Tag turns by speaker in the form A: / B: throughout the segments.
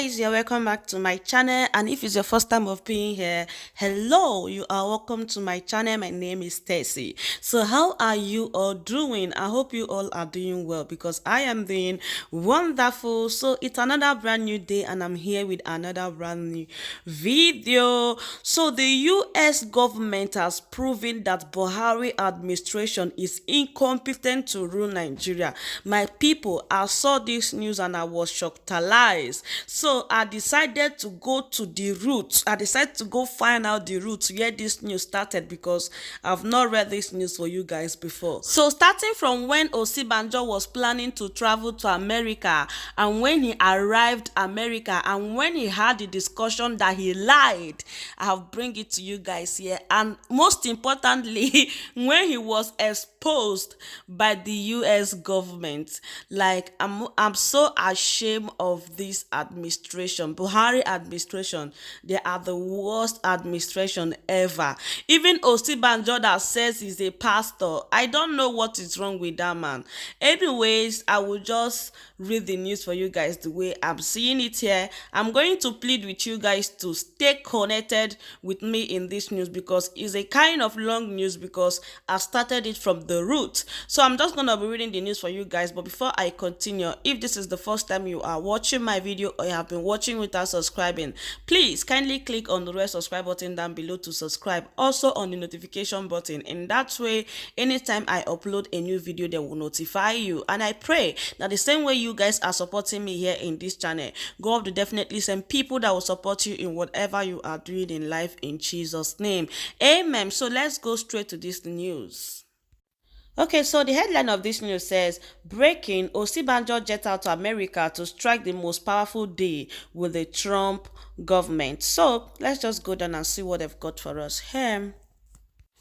A: guys, you're welcome back to my channel, and if it's your first time of being here, hello, you are welcome to my channel. My name is Stacy. So how are you all doing? I hope you all are doing well because I am doing wonderful. So it's another brand new day and I'm here with another brand new video. So the US government has proven that Buhari administration is incompetent to rule Nigeria. My people, I saw this news and I was shocked. So I decided to go to the roots. I decided to go find out the roots where this news started because I've not read this news for you guys before. So starting from when Osinbajo was planning to travel to America and when he arrived America and when he had the discussion that he lied, I'll bring it to you guys here. And most importantly, when he was exposed by the US government, like I'm so ashamed of this administration. Buhari administration, they are the worst administration ever. Even Osinbajo that says he's a pastor, I don't know what is wrong with that man. Anyways, I will just read the news for you guys the way I'm seeing it here. I'm going to plead with you guys to stay connected with me in this news because it's a kind of long news because I started it from the root. So I'm just going to be reading the news for you guys. But before I continue, if this is the first time you are watching my video or you have been watching without subscribing, please kindly click on the red subscribe button down below to subscribe. Also on the notification button. In that way, anytime I upload a new video, they will notify you. And I pray that the same way you guys are supporting me here in this channel, God will definitely send people that will support you in whatever you are doing in life in Jesus' name. Amen. So let's go straight to this news. Okay, so the headline of this news says, breaking, Osinbajo jet out to America to strike the most powerful deal with the Trump government. So let's just go down and see what they've got for us here.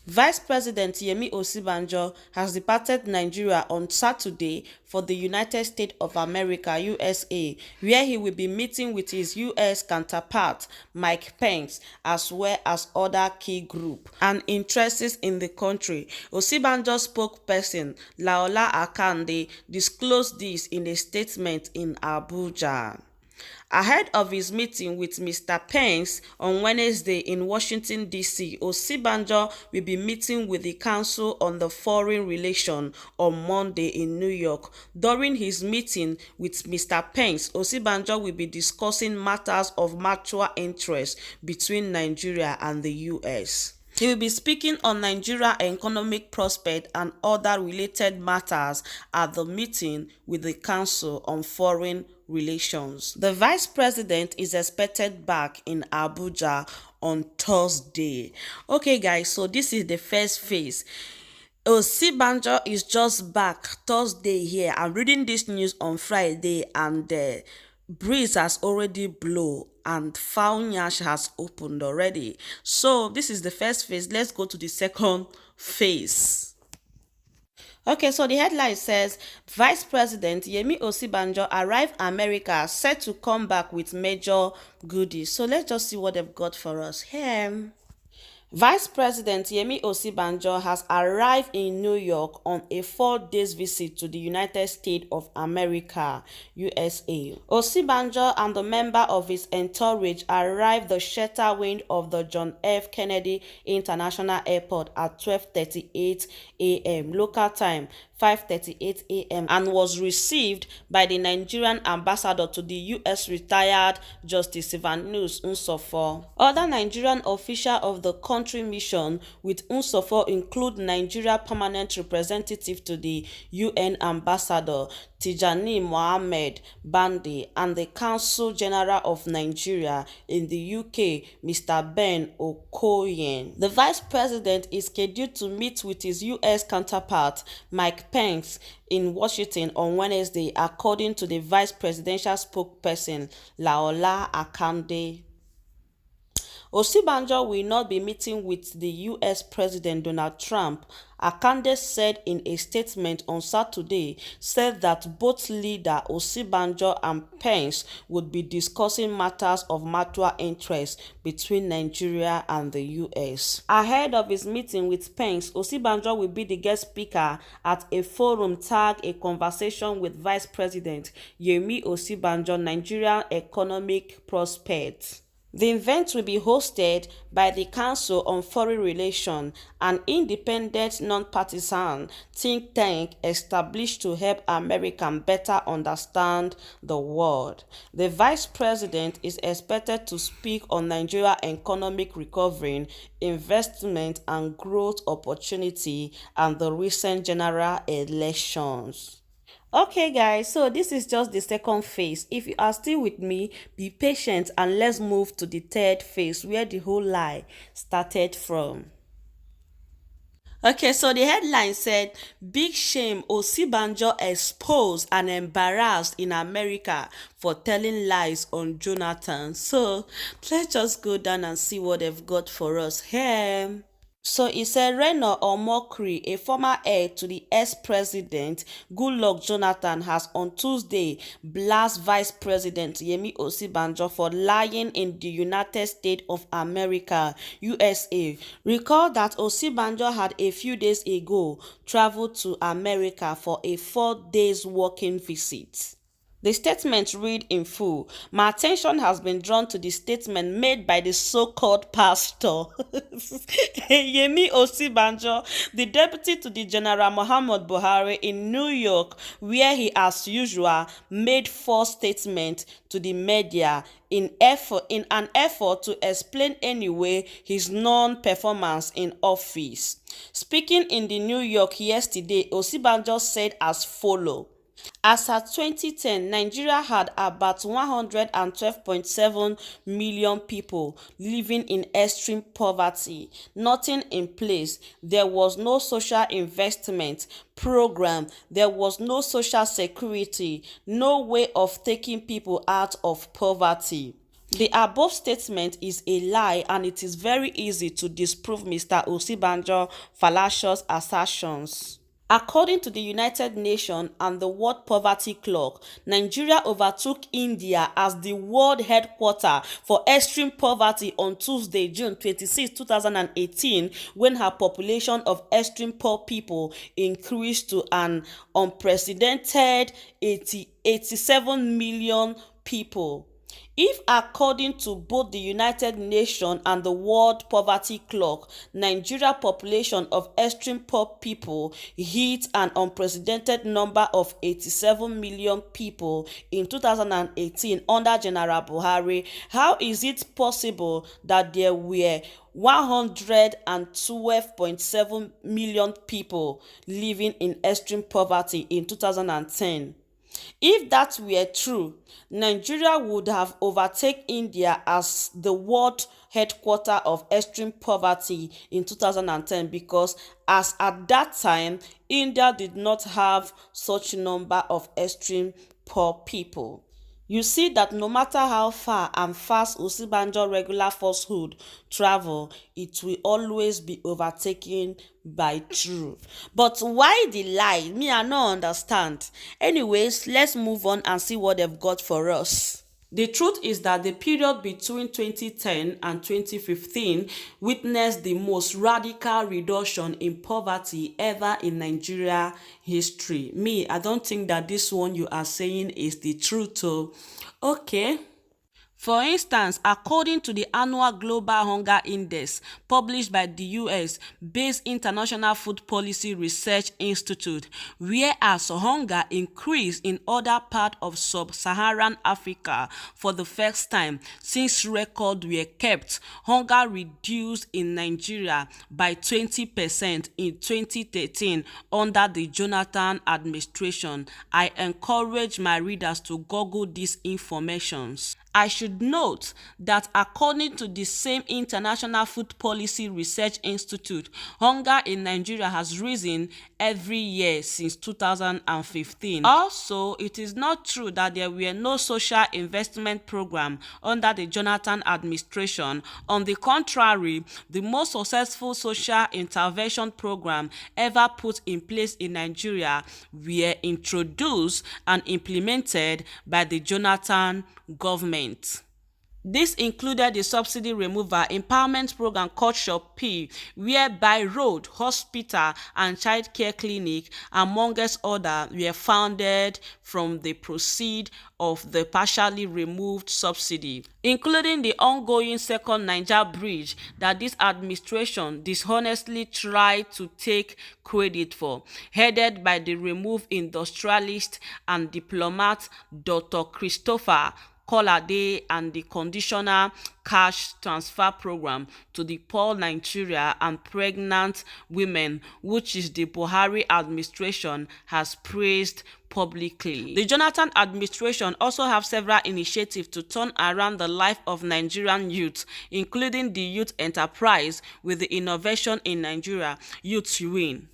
A: Vice President Yemi Osinbajo has departed Nigeria on Saturday for the United States of America, USA, where he will be meeting with his US counterpart, Mike Pence, as well as other key groups and interests in the country. Osinbajo's spokesperson, Laola Akande, disclosed this in a statement in Abuja. Ahead of his meeting with Mr. Pence on Wednesday in Washington, D.C., Osinbajo will be meeting with the Council on the Foreign Relations on Monday in New York. During his meeting with Mr. Pence, Osinbajo will be discussing matters of mutual interest between Nigeria and the U.S. He will be speaking on Nigeria's economic prospects and other related matters at the meeting with the Council on Foreign Relations. The Vice President is expected back in Abuja on Thursday. Okay, guys, so this is the first phase. Osinbajo is just back Thursday here. I'm reading this news on Friday and the breeze has already blown and foul nyash has opened already. So this is the first phase. Let's go to the second phase. Okay, so the headline says, Vice President Yemi Osinbajo arrived America set to come back with major goodies. So let's just see what they've got for us here. Vice President Yemi Osinbajo has arrived in New York on a 4-day visit to the United States of America, USA. Osinbajo and the member of his entourage arrived the shelter wing of the John F. Kennedy International Airport at 12:38 a.m. local time, 5:38 a.m. and was received by the Nigerian ambassador to the U.S. retired Justice Evanus Nsofo. Other Nigerian officials of the country mission with Nsofo include Nigeria permanent representative to the UN ambassador Tijani Mohammed Bande and the Consul General of Nigeria in the UK, Mr. Ben Okoyen. The Vice President is scheduled to meet with his US counterpart, Mike Pence, in Washington on Wednesday, according to the Vice Presidential spokesperson, Laola Akande. Osinbajo will not be meeting with the US President Donald Trump. Akande said in a statement on Saturday said that both leader Osinbajo and Pence would be discussing matters of mutual interest between Nigeria and the US. Ahead of his meeting with Pence, Osinbajo will be the guest speaker at a forum tagged A Conversation with Vice President Yemi Osinbajo, Nigerian Economic Prospects. The event will be hosted by the Council on Foreign Relations, an independent, non-partisan think tank established to help Americans better understand the world. The vice president is expected to speak on Nigeria's economic recovery, investment and growth opportunity, and the recent general elections. Okay guys, so this is just the second phase. If you are still with me, be patient and let's move to the third phase where the whole lie started from. Okay, so the headline said, Big shame, Osinbajo exposed and embarrassed in America for telling lies on Jonathan. So let's just go down and see what they've got for us here. So it said Reno Omokri, a former heir to the ex-president Goodluck Jonathan, has on Tuesday blasted Vice President Yemi Osinbajo for lying in the United States of America, USA. Recall that Osinbajo had a few days ago traveled to America for a 4 day working visit. The statement read in full, My attention has been drawn to the statement made by the so-called pastor Yemi Osinbajo, the deputy to the General Muhammad Buhari in New York, where he, as usual, made false statements to the media in an effort to explain anyway his non-performance in office. Speaking in the New York yesterday, Osinbajo said as follows. As at 2010, Nigeria had about 112.7 million people living in extreme poverty, nothing in place. There was no social investment program, there was no social security, no way of taking people out of poverty. The above statement is a lie and it is very easy to disprove Mr. Osinbajo's fallacious assertions. According to the United Nations and the World Poverty Clock, Nigeria overtook India as the world headquarters for extreme poverty on Tuesday, June 26, 2018, when her population of extreme poor people increased to an unprecedented 87 million people. If, according to both the United Nations and the World Poverty Clock, Nigeria's population of extreme poor people hit an unprecedented number of 87 million people in 2018 under General Buhari, how is it possible that there were 112.7 million people living in extreme poverty in 2010? If that were true, Nigeria would have overtaken India as the world headquarters of extreme poverty in 2010 because as at that time, India did not have such number of extreme poor people. You see that no matter how far and fast Osinbajo regular falsehood travel, it will always be overtaken by truth. But why the lie? Me, I no understand. Anyways, let's move on and see what they've got for us. The truth is that the period between 2010 and 2015 witnessed the most radical reduction in poverty ever in Nigeria history. Me, I don't think that this one you are saying is the truth. Okay. For instance, according to the annual Global Hunger Index published by the US-based International Food Policy Research Institute, whereas hunger increased in other parts of sub-Saharan Africa for the first time since records were kept, hunger reduced in Nigeria by 20% in 2013 under the Jonathan administration. I encourage my readers to Google these informations. I should note that according to the same International Food Policy Research Institute, hunger in Nigeria has risen every year since 2015. Also, it is not true that there were no social investment program under the Jonathan administration. On the contrary, the most successful social intervention program ever put in place in Nigeria were introduced and implemented by the Jonathan government. This included the subsidy removal empowerment program called Shop P, whereby road, hospital and child care clinic, amongst others, were founded from the proceeds of the partially removed subsidy, including the ongoing second Niger bridge that this administration dishonestly tried to take credit for, headed by the removed industrialist and diplomat Dr. Christopher Kolade, and the conditional cash transfer program to the poor Nigeria and pregnant women, which is the Buhari administration has praised publicly. The Jonathan administration also have several initiatives to turn around the life of Nigerian youth, including the youth enterprise with the Innovation in Nigeria Youth Win,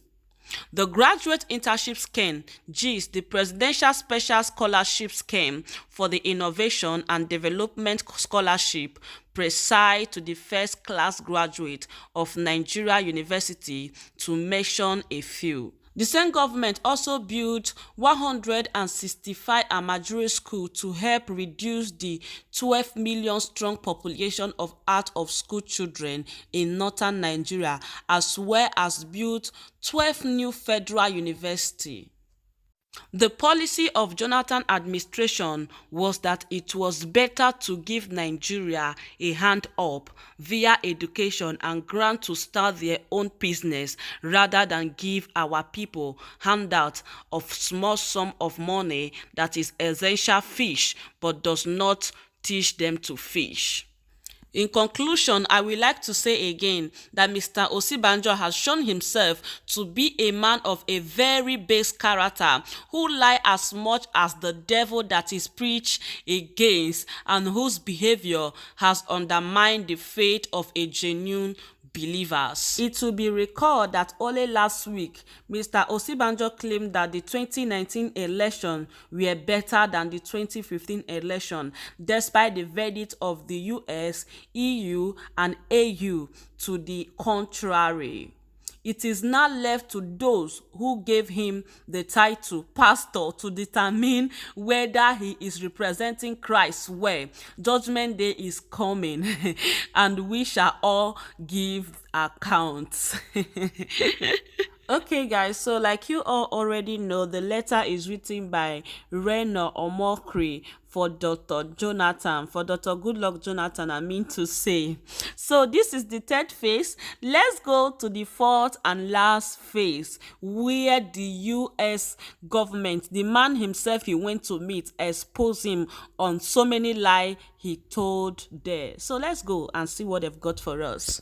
A: the Graduate Internship Scheme, GIS, the Presidential Special Scholarship Scheme for the Innovation and Development Scholarship, preside to the first class graduate of Nigeria University, to mention a few. The same government also built 165 Amajiri schools to help reduce the 12 million strong population of out-of-school children in northern Nigeria, as well as built 12 new federal universities. The policy of Jonathan administration was that it was better to give Nigeria a hand up via education and grant to start their own business rather than give our people handout of small sum of money that is essential fish but does not teach them to fish. In conclusion, I would like to say again that Mr. Osinbajo has shown himself to be a man of a very base character, who lie as much as the devil that is preached against, and whose behavior has undermined the faith of a genuine believers. It will be recalled that only last week, Mr. Osinbajo claimed that the 2019 election were better than the 2015 election, despite the verdict of the US, EU, and AU to the contrary. It is now left to those who gave him the title pastor to determine whether he is representing Christ well. Judgment Day is coming and we shall all give accounts. Okay guys, so like you all already know, the letter is written by Reno Omokri for Dr. Jonathan, for Dr. Goodluck Jonathan, I mean to say. So this is the third phase. Let's go to the fourth and last phase, where the US government, the man himself he went to meet, exposed him on so many lies he told there. So let's go and see what they've got for us.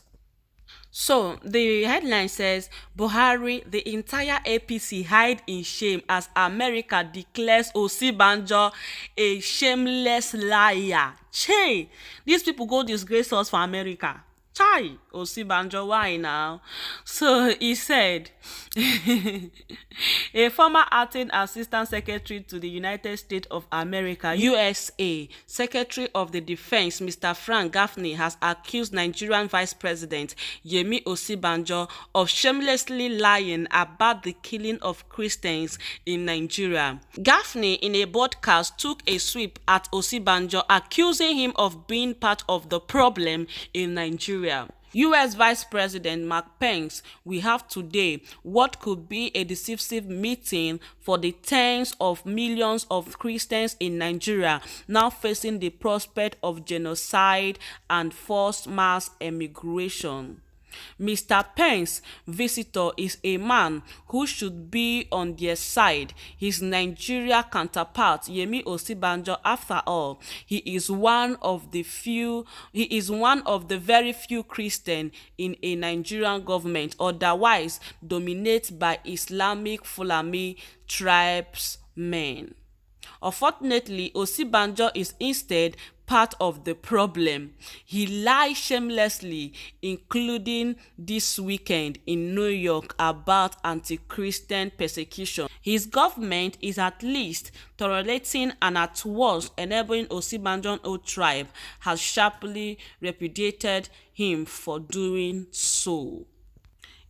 A: So the headline says, Buhari, the entire APC hide in shame as America declares Osinbajo a shameless liar. Che, these people go disgrace us for America. Chai, Osinbajo, why now? So he said, a former acting assistant secretary to the United States of America, USA, Secretary of the Defense, Mr. Frank Gaffney, has accused Nigerian Vice President Yemi Osinbajo of shamelessly lying about the killing of Christians in Nigeria. Gaffney, in a broadcast, took a sweep at Osinbajo, accusing him of being part of the problem in Nigeria. U.S. Vice President Mike Pence, we have today what could be a decisive meeting for the tens of millions of Christians in Nigeria now facing the prospect of genocide and forced mass emigration. Mr. Pence's visitor is a man who should be on their side. His Nigeria counterpart, Yemi Osinbajo, after all, he is one of the very few Christians in a Nigerian government, otherwise dominated by Islamic Fulani tribesmen. Unfortunately, Osinbajo is instead part of the problem. He lied shamelessly, including this weekend in New York, about anti-Christian persecution. His government is at least tolerating and at worst enabling Osinbajo's own tribe has sharply repudiated him for doing so.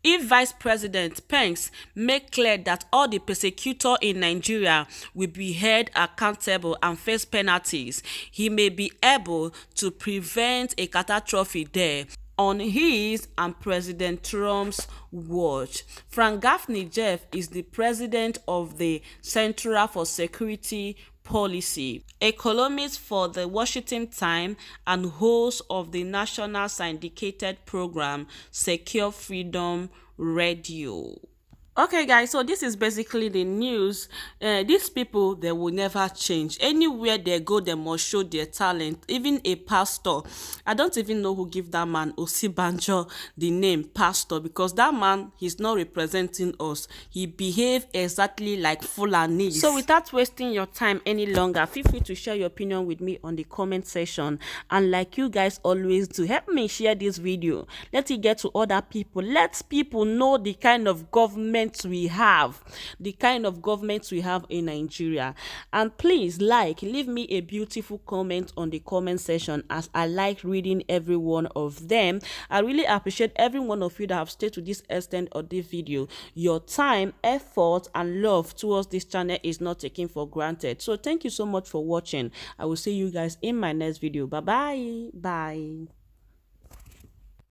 A: If Vice President Pence make clear that all the persecutors in Nigeria will be held accountable and face penalties, he may be able to prevent a catastrophe there on his and President Trump's watch. Frank Gaffney Jeff is the president of the Center for Security Policy, a columnist for the Washington Times and host of the national syndicated program Secure Freedom Radio. Okay guys, so this is basically the news. These people, they will never change. Anywhere they go, they must show their talent. Even a pastor, I don't even know who give that man Osinbajo the name pastor, because that man, he's not representing us. He behave exactly like Fulani. So without wasting your time any longer, feel free to share your opinion with me on the comment section, and like you guys always do, help me share this video. Let it get to other people. Let people know the kind of government we have, the kind of government we have in Nigeria. And please leave me a beautiful comment on the comment section, as I like reading every one of them. I really appreciate every one of you that have stayed to this extent of this video. Your time, effort and love towards this channel is not taken for granted. So thank you so much for watching. I will see you guys in my next video. Bye.